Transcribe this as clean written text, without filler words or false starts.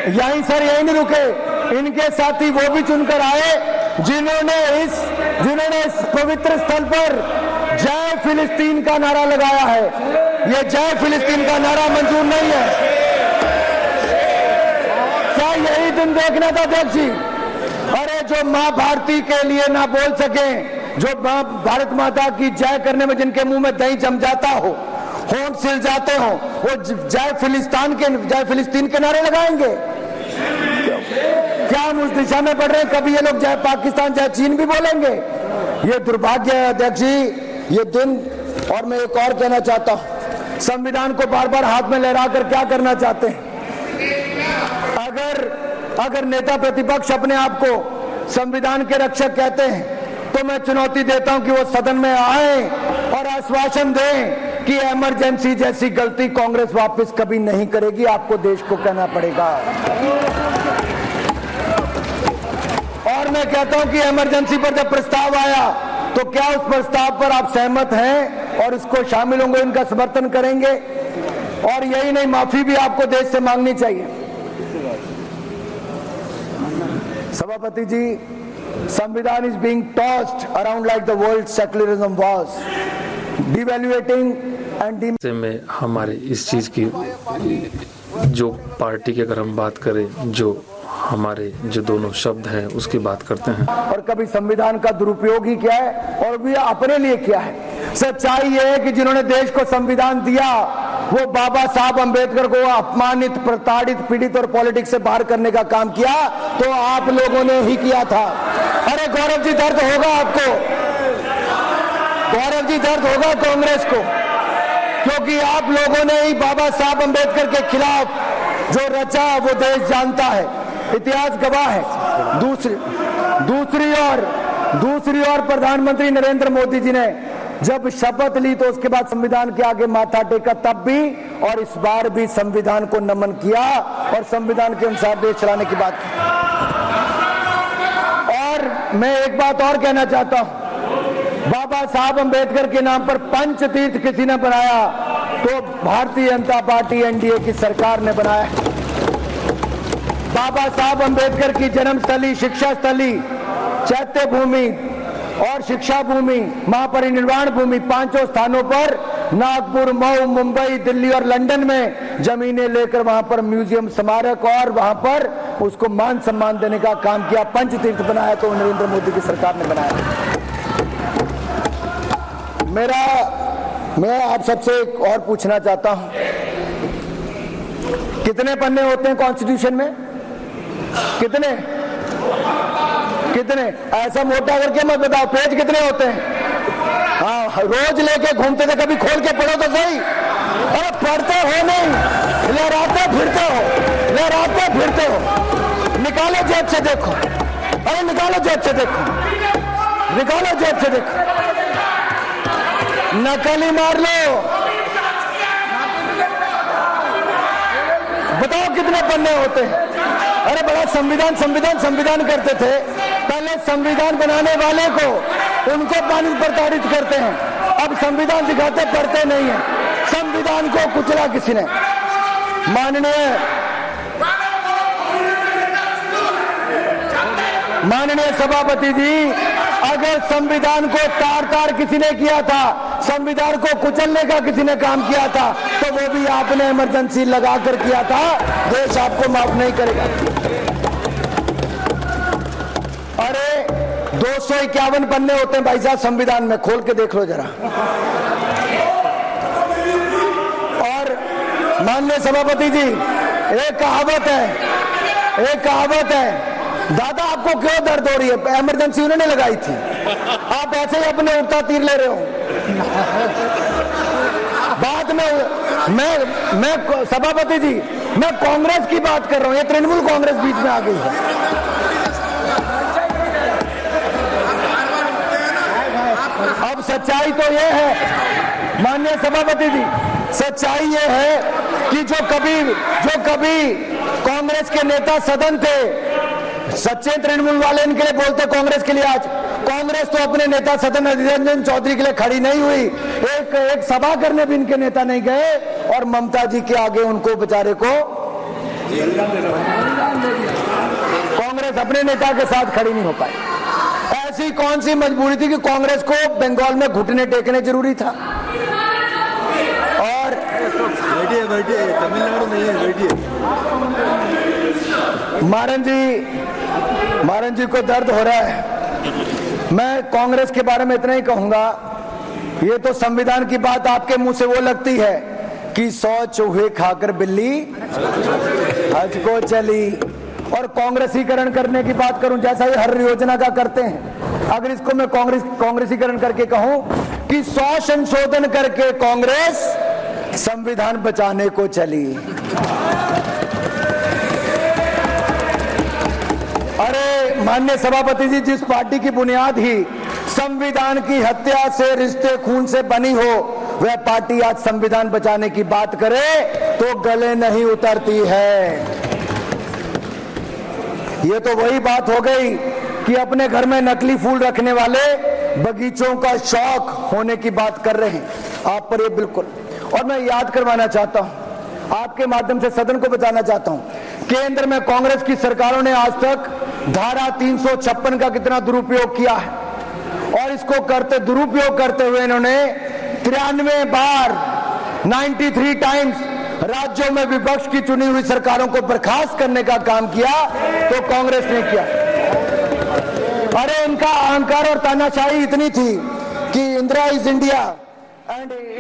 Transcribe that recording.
यहीं सर यहीं नहीं रुके, इनके साथी वो भी चुनकर आए जिन्होंने इस पवित्र स्थल पर जय फिलिस्तीन का नारा लगाया है। ये जय फिलिस्तीन का नारा मंजूर नहीं है। क्या यही दिन देखना था अध्यक्ष जी? अरे जो मां भारती के लिए ना बोल सके, जो भारत माता की जय करने में जिनके मुंह में दही जम जाता हो, होंठ सिल जाते हो, वो जय फिलिस्तीन के नारे लगाएंगे? क्या हम उस दिशा में बढ़ रहे हैं? कभी ये लोग जय पाकिस्तान जय चीन भी बोलेंगे? ये दुर्भाग्य है अध्यक्ष जी, ये दिन। और मैं एक और कहना चाहता हूं, संविधान को बार बार हाथ में लहरा कर क्या करना चाहते हैं? अगर नेता प्रतिपक्ष अपने आप को संविधान के रक्षक कहते हैं तो मैं चुनौती देता हूं कि वो सदन में आए और आश्वासन दें कि इमरजेंसी जैसी गलती कांग्रेस वापस कभी नहीं करेगी। आपको देश को कहना पड़ेगा। और मैं कहता हूं कि इमरजेंसी पर जब प्रस्ताव आया तो क्या उस प्रस्ताव पर आप सहमत हैं और इसको शामिल होंगे, इनका समर्थन करेंगे? और यही नहीं, माफी भी आपको देश से मांगनी चाहिए। सभापति जी, संविधान is being tossed around like the world secularism was, devaluating and में हमारे इस चीज की जो पार्टी की अगर हम बात करें, जो हमारे जो दोनों शब्द हैं उसकी बात करते हैं, और कभी संविधान का दुरुपयोग ही किया है और भी अपने लिए किया है। सच्चाई ये है कि जिन्होंने देश को संविधान दिया वो बाबा साहब अंबेडकर को अपमानित, प्रताड़ित, पीड़ित और पॉलिटिक्स से बाहर करने का काम किया तो आप लोगों ने ही किया था। अरे गौरव जी, दर्द होगा आपको, गौरव जी, दर्द होगा कांग्रेस को, क्योंकि आप लोगों ने ही बाबा साहब अंबेडकर के खिलाफ जो रचा वो देश जानता है, इतिहास गवाह है। दूसरी ओर प्रधानमंत्री नरेंद्र मोदी जी ने जब शपथ ली तो उसके बाद संविधान के आगे माथा टेका, तब भी और इस बार भी संविधान को नमन किया और संविधान के अनुसार देश चलाने की बात की। और मैं एक बात और कहना चाहता हूं, बाबा साहब अंबेडकर के नाम पर पंच तीर्थ किसी ने बनाया तो भारतीय जनता पार्टी एनडीए की सरकार ने बनाया। बाबा साहब अंबेडकर की जन्मस्थली, शिक्षा स्थली, चैत्य भूमि और शिक्षा भूमि, महापरिनिर्वाण भूमि, पांचों स्थानों पर नागपुर, मऊ, मुंबई, दिल्ली और लंदन में जमीनें लेकर वहां पर म्यूजियम, स्मारक और वहां पर उसको मान सम्मान देने का काम किया। पंचतीर्थ बनाया तो नरेंद्र मोदी की सरकार ने बनाया। मैं आप सबसे एक और पूछना चाहता हूं, कितने पन्ने होते हैं कॉन्स्टिट्यूशन में? कितने? ऐसा मोटा करके मत बताओ, पेज कितने होते हैं? हाँ, रोज लेके घूमते थे, कभी खोल के पढ़ो तो सही। अरे पढ़ते हो नहीं, लहराते फिरते हो। निकालो जेब से देखो, अरे निकालो जेब से देखो, नकल ही मार लो। बताओ कितने पन्ने होते हैं? अरे बड़ा संविधान करते थे। पहले संविधान बनाने वाले को उनको प्रताड़ित करते हैं, अब संविधान दिखाते, पढ़ते नहीं है। संविधान को कुचला किसी ने। माननीय सभापति जी, अगर संविधान को तार किसी ने किया था, संविधान को कुचलने का किसी ने काम किया था, तो वो भी आपने इमरजेंसी लगाकर किया था। देश आपको माफ नहीं करेगा। अरे 251 पन्ने होते हैं भाई साहब संविधान में, खोल के देख लो जरा। और माननीय सभापति जी, एक कहावत है, दादा आपको क्यों दर्द हो रही है? इमरजेंसी उन्होंने लगाई थी, आप ऐसे ही अपने उड़ता तीर ले रहे हो। बाद में मैं सभापति जी, मैं कांग्रेस की बात कर रहा हूं, ये तृणमूल कांग्रेस बीच में आ गई है। अब सच्चाई तो ये है माननीय सभापति जी, सच्चाई ये है कि जो कभी कांग्रेस के नेता सदन थे, सच्चे तृणमूल वाले इनके लिए बोलते कांग्रेस के लिए। आज कांग्रेस तो अपने नेता सदन अधीर रंजन चौधरी के लिए खड़ी नहीं हुई, एक सभा करने भी इनके नेता नहीं गए, और ममता जी के आगे उनको बेचारे को कांग्रेस अपने नेता के साथ खड़ी नहीं हो पाई। ऐसी कौन सी मजबूरी थी कि कांग्रेस को बंगाल में घुटने टेकने जरूरी था? और बैठिए, तमिलनाडु नहीं है, बैठिए। मारन जी को दर्द हो रहा है। मैं कांग्रेस के बारे में इतना ही कहूंगा, ये तो संविधान की बात आपके मुंह से वो लगती है कि 100 चूहे खाकर बिल्ली हज को चली। और कांग्रेसीकरण करने की बात करूं, जैसा ये हर योजना का करते हैं, अगर इसको मैं कांग्रेसीकरण करके कहूं कि 100 संशोधन करके कांग्रेस संविधान बचाने को चली। अरे माननीय सभापति जी, जिस पार्टी की बुनियाद ही संविधान की हत्या से, रिश्ते खून से बनी हो, वह पार्टी आज संविधान बचाने की बात करे तो गले नहीं उतरती है। ये तो वही बात हो गई कि अपने घर में नकली फूल रखने वाले बगीचों का शौक होने की बात कर रहे हैं आप पर, ये बिल्कुल। और मैं याद करवाना चाहता हूं, आपके माध्यम से सदन को बताना चाहता हूं, केंद्र में कांग्रेस की सरकारों ने आज तक धारा 356 का कितना दुरुपयोग किया है, और इसको दुरुपयोग करते हुए इन्होंने 93 बार 93 टाइम्स राज्यों में विपक्ष की चुनी हुई सरकारों को बर्खास्त करने का काम किया, तो कांग्रेस ने किया। अरे इनका अहंकार और तानाशाही इतनी थी कि इंदिरा इज इंडिया एंड